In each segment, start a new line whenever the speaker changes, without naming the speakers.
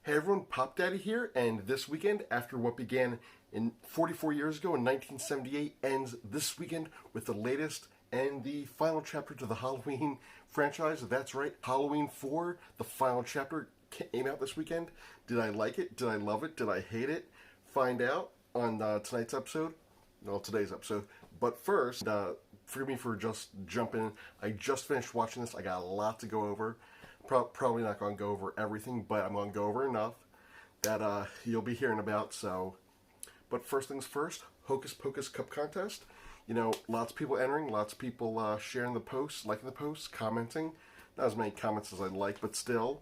Hey everyone, Pop Daddy here, and this weekend, after what began in 44 years ago in 1978, ends this weekend with the latest and the final chapter to the Halloween franchise. That's right, Halloween 4, the final chapter came out this weekend. Did I like it? Did I love it? Did I hate it? Find out on tonight's episode. Well, today's episode. But first, forgive me for just jumping in. I just finished watching this. I got a lot to go over. Probably not going to go over everything, but I'm going to go over enough that you'll be hearing about. But first things first, Hocus Pocus Cup Contest. You know, lots of people entering, lots of people sharing the posts, liking the posts, commenting. Not as many comments as I'd like, but still,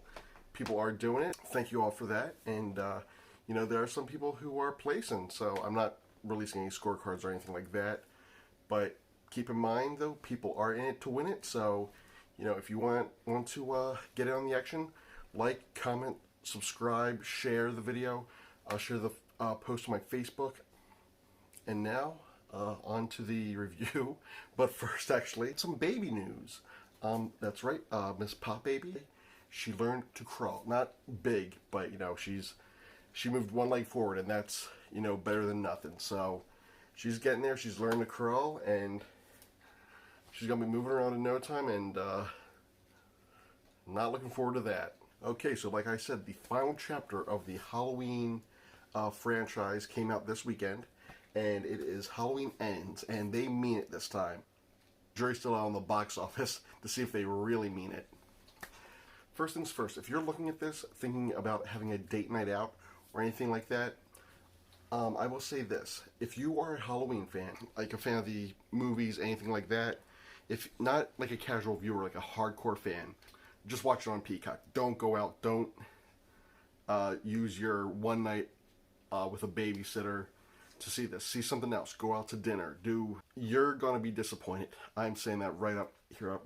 people are doing it. Thank you all for that. And, you know, there are some people who are placing, so I'm not releasing any scorecards or anything like that. But keep in mind, though, people are in it to win it, so... You know, if you want to get in on the action, like, comment, subscribe, share the video. I'll share the post on my Facebook. And now, on to the review. But first, actually, some baby news. That's right, Miss Pop Baby, she learned to crawl. Not big, but, you know, she moved one leg forward, and that's, you know, better than nothing. So, she's getting there, she's learning to crawl, and... she's going to be moving around in no time, and not looking forward to that. Okay, so like I said, the final chapter of the Halloween franchise came out this weekend, and it is Halloween Ends, and they mean it this time. Jury's still out on the box office to see if they really mean it. First things first, if you're looking at this, thinking about having a date night out or anything like that, I will say this. If you are a Halloween fan, like a fan of the movies, anything like that, if not like a casual viewer, like a hardcore fan, just watch it on Peacock. Don't go out. Don't use your one night with a babysitter to see this. See something else. Go out to dinner. You're going to be disappointed. I'm saying that right up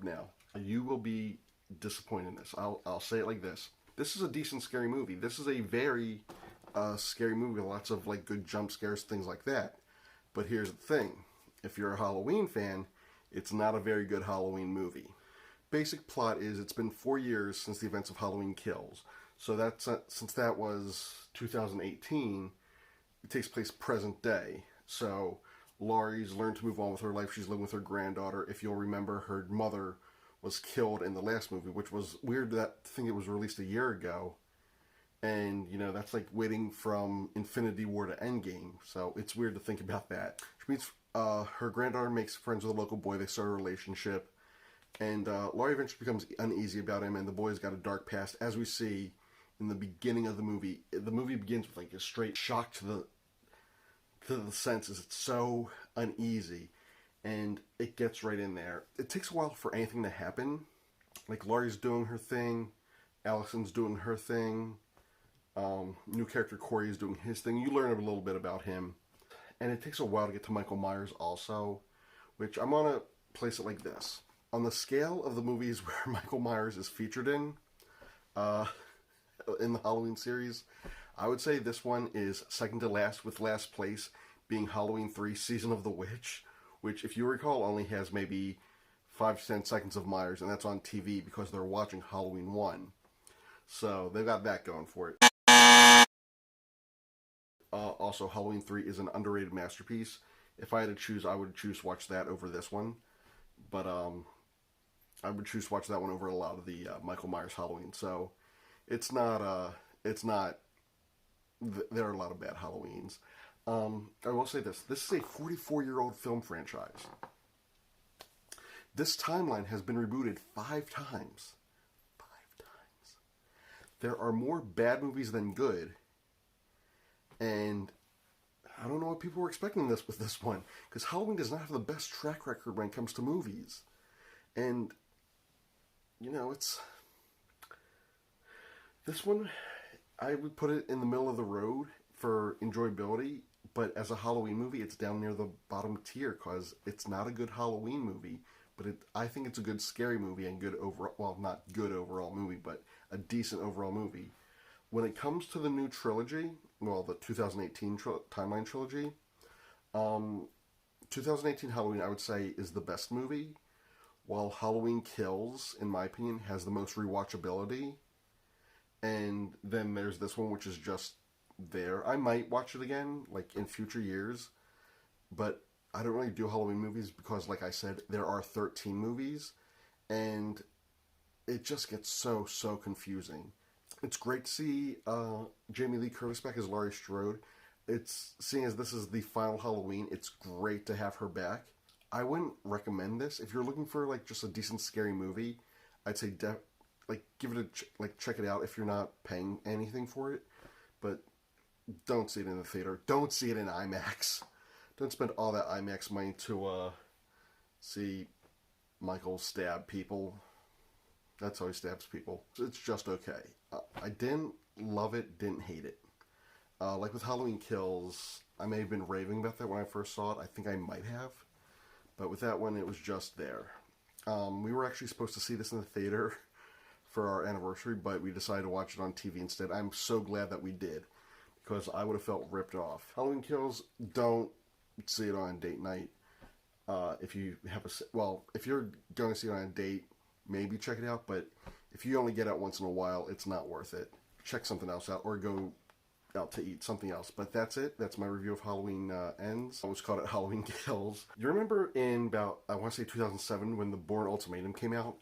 now. You will be disappointed in this. I'll say it like this. This is a decent scary movie. This is a very scary movie with lots of like good jump scares, things like that. But here's the thing. If you're a Halloween fan, it's not a very good Halloween movie. Basic plot is it's been 4 years since the events of Halloween Kills. So that's since that was 2018, it takes place present day. So Laurie's learned to move on with her life. She's living with her granddaughter. If you'll remember, her mother was killed in the last movie, which was weird to think it was released a year ago. And, you know, that's like waiting from Infinity War to Endgame. So it's weird to think about that. She meets her granddaughter, makes friends with a local boy. They start a relationship. And Laurie eventually becomes uneasy about him, and the boy's got a dark past, as we see in the beginning of the movie. The movie begins with like a straight shock to the senses. It's so uneasy, and it gets right in there. It takes a while for anything to happen. Like Laurie's doing her thing, Allison's doing her thing, new character Corey is doing his thing. You learn a little bit about him, and it takes a while to get to Michael Myers also, which I'm gonna place it like this. On the scale of the movies where Michael Myers is featured in the Halloween series, I would say this one is second to last, with last place being Halloween 3 Season of the Witch, which, if you recall, only has maybe 5 to 10 seconds of Myers, and that's on TV because they're watching Halloween 1. So they've got that going for it. Also, Halloween 3 is an underrated masterpiece. If I had to choose, I would choose to watch that over this one. But I would choose to watch that one over a lot of the Michael Myers Halloween. So it's not, there are a lot of bad Halloweens. I will say this. This is a 44-year-old film franchise. This timeline has been rebooted 5 times. 5 times. There are more bad movies than good. And I don't know what people were expecting with this one. Because Halloween does not have the best track record when it comes to movies. And, you know, this one, I would put it in the middle of the road for enjoyability. But as a Halloween movie, it's down near the bottom tier. Because it's not a good Halloween movie. But I think it's a good scary movie and good overall, well, not good overall movie, but a decent overall movie. When it comes to the new trilogy, well, the 2018 timeline trilogy, 2018 Halloween, I would say, is the best movie, while Halloween Kills, in my opinion, has the most rewatchability. and then there's this one which is just there. I might watch it again, like in future years, but I don't really do Halloween movies because, like I said, there are 13 movies, and it just gets so confusing. It's great to see Jamie Lee Curtis back as Laurie Strode. It's seeing as this is the final Halloween, it's great to have her back. I wouldn't recommend this if you're looking for like just a decent scary movie. I'd say like give it like check it out if you're not paying anything for it, but don't see it in the theater. Don't see it in IMAX. Don't spend all that IMAX money to see Michael stab people. That's how he stabs people. It's just okay. I didn't love it, didn't hate it. Like with Halloween Kills, I may have been raving about that when I first saw it. I think I might have. But with that one, it was just there. We were actually supposed to see this in the theater for our anniversary, but we decided to watch it on TV instead. I'm so glad that we did, because I would have felt ripped off. Halloween Kills, don't see it on a date night. If you have if you're going to see it on a date, maybe check it out, but if you only get out once in a while, it's not worth it. Check something else out, or go out to eat something else. But that's it. That's my review of Halloween Ends. I always called it Halloween Kills. You remember in about, I want to say 2007, when The Bourne Ultimatum came out?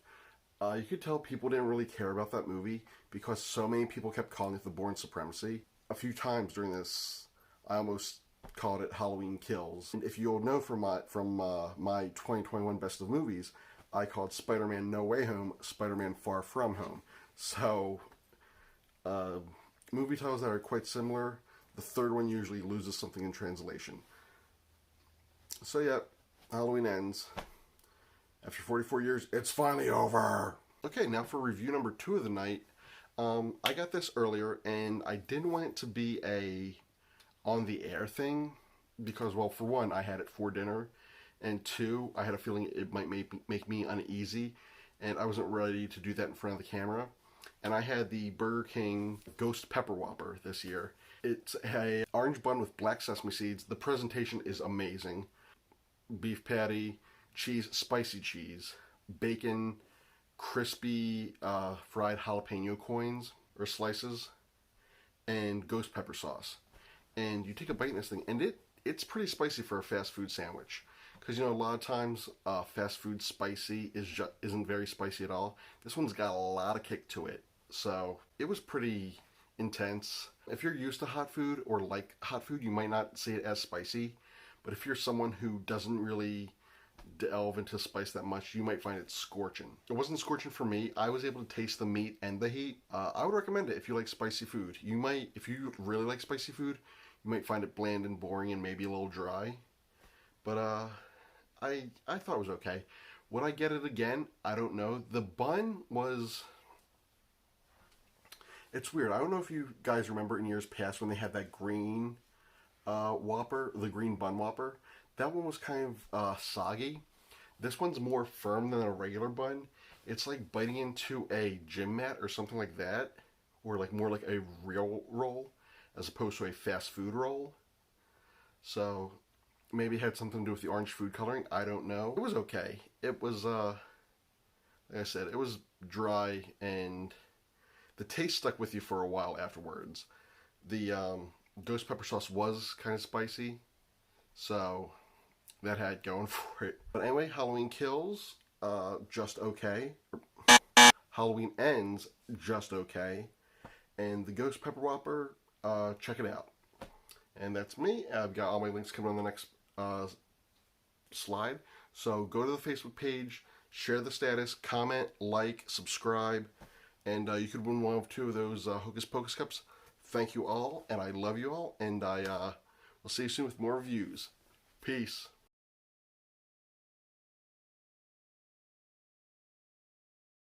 You could tell people didn't really care about that movie because so many people kept calling it The Bourne Supremacy. A few times during this, I almost called it Halloween Kills. And if you'll know from my 2021 Best of Movies, I called Spider-Man No Way Home Spider-Man Far From Home. So, movie titles that are quite similar, the third one usually loses something in translation. So yeah, Halloween Ends. After 44 years, it's finally over! Okay, now for review number 2 of the night. I got this earlier, and I didn't want it to be a on-the-air thing, because, well, for one, I had it for dinner, and 2, I had a feeling it might make me uneasy, and I wasn't ready to do that in front of the camera. And I had the Burger King Ghost Pepper Whopper this year. It's a orange bun with black sesame seeds. The presentation is amazing. Beef patty, cheese, spicy cheese, bacon, crispy fried jalapeno coins or slices, and ghost pepper sauce. And you take a bite in this thing, and it's pretty spicy for a fast food sandwich. Because, you know, a lot of times fast food spicy isn't very spicy at all. This one's got a lot of kick to it. So it was pretty intense. If you're used to hot food or like hot food, you might not see it as spicy. But if you're someone who doesn't really delve into spice that much, you might find it scorching. It wasn't scorching for me. I was able to taste the meat and the heat. I would recommend it if you like spicy food. You might, if you really like spicy food, you might find it bland and boring and maybe a little dry. But I thought it was okay. Would I get it again? I don't know. The bun was... It's weird. I don't know if you guys remember in years past when they had that green Whopper, the green bun Whopper. That one was kind of soggy. This one's more firm than a regular bun. It's like biting into a gym mat or something like that. Or like more like a real roll as opposed to a fast food roll. So... maybe it had something to do with the orange food coloring. I don't know. It was okay. It was, like I said, it was dry, and the taste stuck with you for a while afterwards. The ghost pepper sauce was kind of spicy, so that had going for it. But anyway, Halloween Kills, just okay. Halloween Ends, just okay. And the Ghost Pepper Whopper, check it out. And that's me. I've got all my links coming on the next slide. So go to the Facebook page, share the status, comment, like, subscribe, and you could win one of 2 of those Hocus Pocus cups. Thank you all, and I love you all, and I will see you soon with more reviews. Peace.